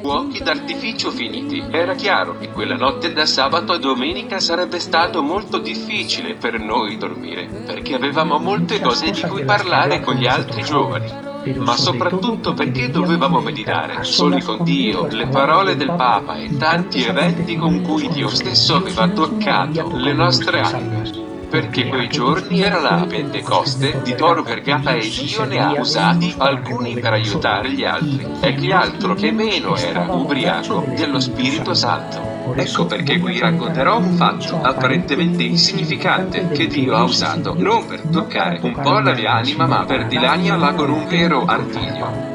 Fuochi d'artificio finiti. Era chiaro che quella notte da sabato a domenica sarebbe stato molto difficile per noi dormire, perché avevamo molte cose di cui parlare con gli altri giovani. Ma soprattutto perché dovevamo meditare, soli con Dio, le parole del Papa e tanti eventi con cui Dio stesso aveva toccato le nostre anime. Perché quei giorni era la Pentecoste di Toro Vergata e Dio ne ha usati alcuni per aiutare gli altri. E chi altro che meno era ubriaco dello Spirito Santo. Ecco perché qui racconterò un fatto apparentemente insignificante che Dio ha usato non per toccare un po' la mia anima ma per dilaniarla con un vero artiglio.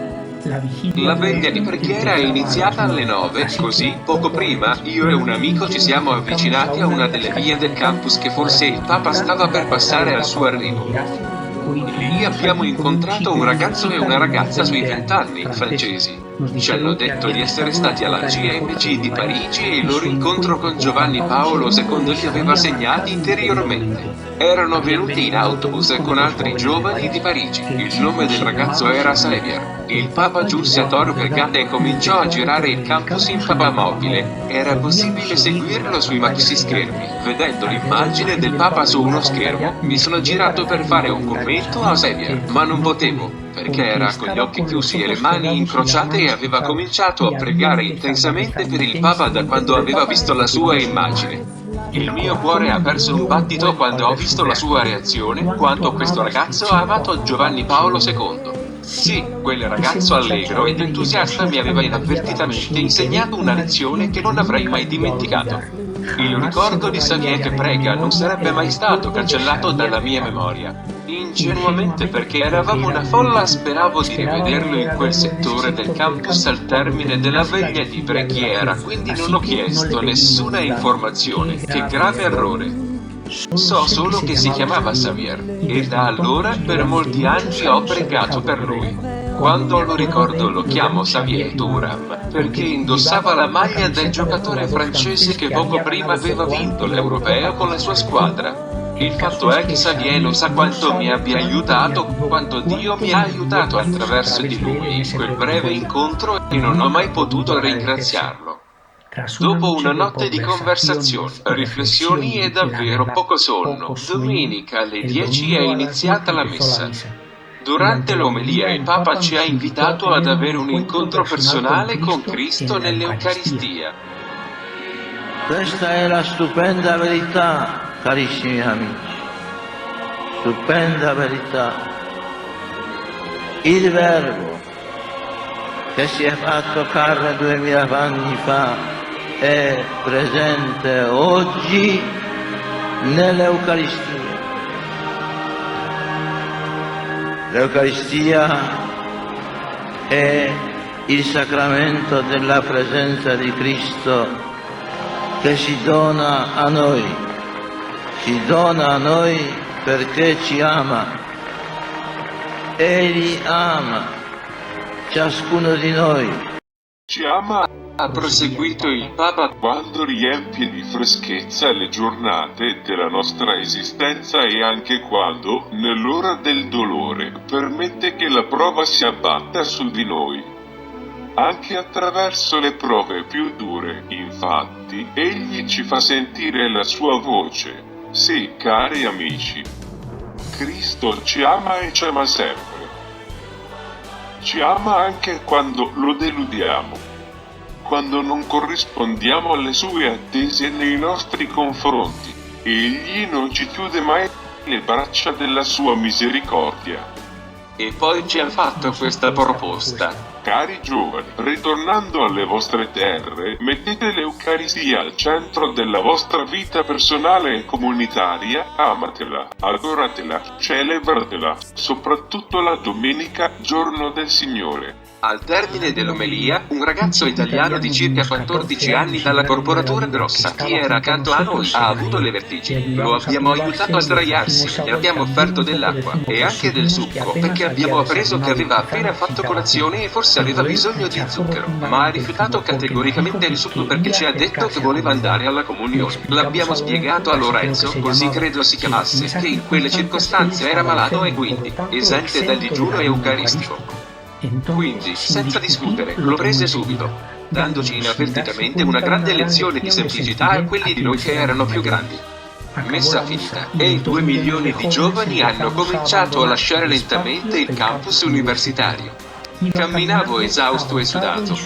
La veglia di preghiera è iniziata alle 9, così, poco prima, io e un amico ci siamo avvicinati a una delle vie del campus che forse il Papa stava per passare al suo arrivo. Lì abbiamo incontrato un ragazzo e una ragazza sui 20 anni, francesi. Ci hanno detto di essere stati alla CMG di Parigi e il loro incontro con Giovanni Paolo II li aveva segnati interiormente. Erano venuti in autobus con altri giovani di Parigi. Il nome del ragazzo era Xavier. Il Papa giunse a Toro Vergata e cominciò a girare il campus in papamobile. Era possibile seguirlo sui maxi schermi. Vedendo l'immagine del Papa su uno schermo, mi sono girato per fare un commento a Xavier, ma non potevo, perché era con gli occhi chiusi e le mani incrociate e aveva cominciato a pregare intensamente per il Papa da quando aveva visto la sua immagine. Il mio cuore ha perso un battito quando ho visto la sua reazione, quando questo ragazzo ha amato Giovanni Paolo II. Sì, quel ragazzo allegro ed entusiasta mi aveva inavvertitamente insegnato una lezione che non avrei mai dimenticato. Il ricordo di Xavier che prega non sarebbe mai stato cancellato dalla mia memoria. Ingenuamente perché eravamo una folla speravo di rivederlo in quel settore del campus al termine della veglia di preghiera, quindi non ho chiesto nessuna informazione. Che grave errore. So solo che si chiamava Xavier, e da allora per molti anni ho pregato per lui. Quando lo ricordo lo chiamo Xavier Thuram, perché indossava la maglia del giocatore francese che poco prima aveva vinto l'Europeo con la sua squadra. Il fatto è che Xavier non sa quanto mi abbia aiutato, quanto Dio mi ha aiutato attraverso di lui in quel breve incontro e non ho mai potuto ringraziarlo. Dopo una notte di conversazioni, riflessioni e davvero poco sonno, domenica alle 10 è iniziata la messa. Durante l'omelia il Papa ci ha invitato ad avere un incontro personale con Cristo nell'Eucaristia. Questa è la stupenda verità, carissimi amici. Stupenda verità. Il Verbo che si è fatto carne 2000 anni fa è presente oggi nell'Eucaristia. L'Eucaristia è il sacramento della presenza di Cristo che si dona a noi perché ci ama. Egli ama ciascuno di noi. Ci ama, ha proseguito il Papa, quando riempie di freschezza le giornate della nostra esistenza e anche quando, nell'ora del dolore, permette che la prova si abbatta su di noi. Anche attraverso le prove più dure, infatti, Egli ci fa sentire la sua voce. Sì, cari amici, Cristo ci ama e ci ama sempre. Ci ama anche quando lo deludiamo, quando non corrispondiamo alle sue attese nei nostri confronti. Egli non ci chiude mai le braccia della sua misericordia. E poi ci ha fatto questa proposta. Cari giovani, ritornando alle vostre terre, mettete l'Eucaristia al centro della vostra vita personale e comunitaria, amatela, adoratela, celebratela, soprattutto la domenica, giorno del Signore. Al termine dell'omelia, un ragazzo italiano di circa 14 anni dalla corporatura grossa, che era accanto a noi, ha avuto le vertigini. Lo abbiamo aiutato a sdraiarsi, gli abbiamo offerto dell'acqua e anche del succo, perché abbiamo appreso che aveva appena fatto colazione e forse aveva bisogno di zucchero, ma ha rifiutato categoricamente il succo perché ci ha detto che voleva andare alla comunione. L'abbiamo spiegato a Lorenzo, così credo si chiamasse, che in quelle circostanze era malato e quindi esente dal digiuno eucaristico. Quindi, senza discutere, lo prese subito. dandoci inavvertitamente una grande lezione di semplicità a quelli di noi che erano più grandi. Messa finita, e i 2 milioni di giovani hanno cominciato a lasciare lentamente il campus universitario. Camminavo esausto e sudato,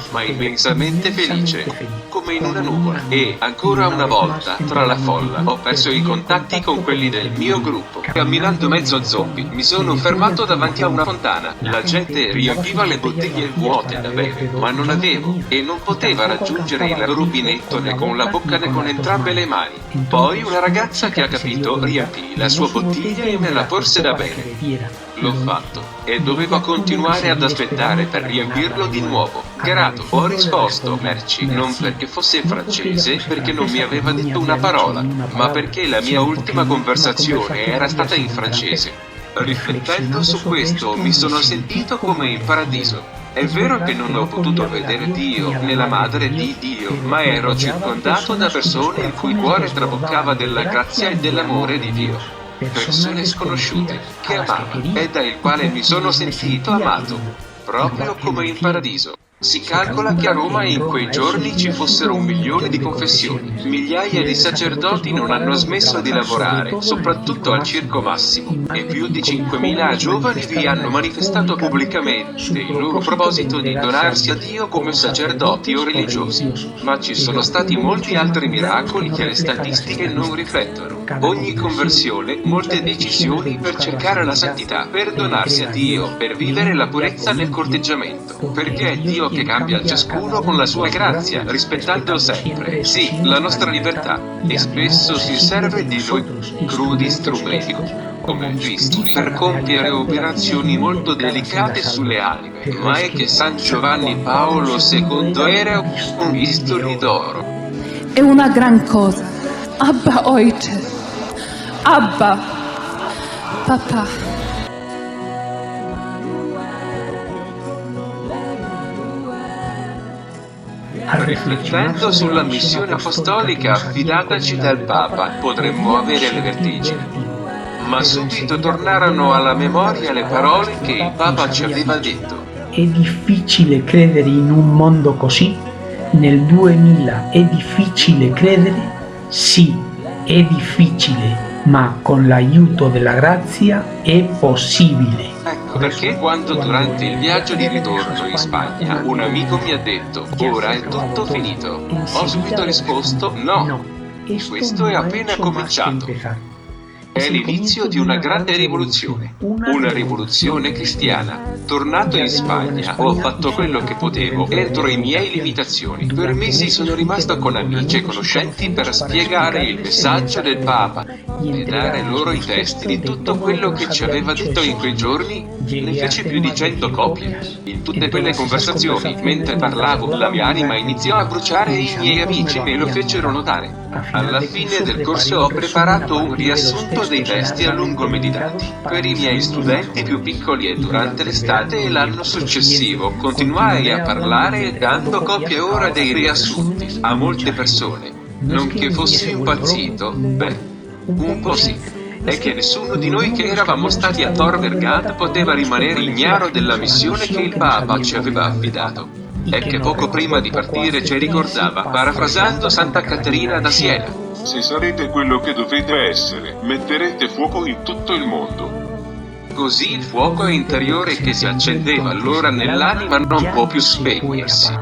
ma immensamente felice, come in una nuvola. E, ancora una volta, tra la folla, ho perso i contatti con quelli del mio gruppo. Camminando mezzo zombie, mi sono fermato davanti a una fontana. La gente riempiva le bottiglie vuote da bere, ma non avevo, e non poteva raggiungere il rubinetto né con la bocca né con entrambe le mani. Poi una ragazza che ha capito riempì la sua bottiglia e me la porse da bere. L'ho fatto, e dovevo continuare ad aspettare per riempirlo di nuovo. Grato, ho risposto, merci, non perché fosse francese, perché non mi aveva detto una parola, ma perché la mia ultima conversazione era stata in francese. Riflettendo su questo, mi sono sentito come in paradiso. È vero che non ho potuto vedere Dio, né la madre di Dio, ma ero circondato da persone il cui cuore traboccava della grazia e dell'amore di Dio. Persone sconosciute, che amava, e dal quale mi sono sentito amato, proprio come in paradiso. Si calcola che a Roma in quei giorni ci fossero 1 milione di confessioni. Migliaia di sacerdoti non hanno smesso di lavorare, soprattutto al Circo Massimo, e più di 5.000 giovani vi hanno manifestato pubblicamente il loro proposito di donarsi a Dio come sacerdoti o religiosi. Ma ci sono stati molti altri miracoli che le statistiche non riflettono. Ogni conversione, molte decisioni per cercare la santità, per donarsi a Dio, per vivere la purezza nel corteggiamento, perché è Dio che cambia ciascuno con la sua grazia, rispettando sempre, sì, la nostra libertà, e spesso si serve di noi crudi strumenti, come bisturi, per compiere operazioni molto delicate sulle anime, ma è che San Giovanni Paolo II era un bisturi d'oro. È una gran cosa. Abba heute. Abba. Papà. Riflettendo sulla missione apostolica affidataci dal Papa, potremmo avere le vertigini. Ma subito tornarono alla memoria le parole che il Papa ci aveva detto. È difficile credere in un mondo così? Nel 2000 è difficile credere? Sì, è difficile, ma con l'aiuto della grazia è possibile. Ecco perché quando durante il viaggio di ritorno in Spagna un amico mi ha detto ora è tutto finito, ho subito risposto no, questo è appena cominciato. È l'inizio di una grande rivoluzione, una rivoluzione cristiana. Tornato in Spagna, ho fatto quello che potevo entro i miei limitazioni. Per mesi sono rimasto con amici e conoscenti per spiegare il messaggio del Papa e dare loro i testi di tutto quello che ci aveva detto in quei giorni. Ne feci più di 100 copie. In tutte quelle conversazioni, mentre parlavo, la mia anima iniziò a bruciare e i miei amici me lo fecero notare. Alla fine del corso ho preparato un riassunto dei testi a lungo meditati per i miei studenti più piccoli e durante l'estate e l'anno successivo continuai a parlare dando copie ora dei riassunti a molte persone. Non che fossi impazzito, beh, un po' sì. È che nessuno di noi che eravamo stati a Tor Vergata poteva rimanere ignaro della missione che il Papa ci aveva affidato. È che poco prima di partire ci ricordava, parafrasando Santa Caterina da Siena: se sarete quello che dovete essere, metterete fuoco in tutto il mondo. Così il fuoco interiore che si accendeva allora nell'anima non può più spegnersi.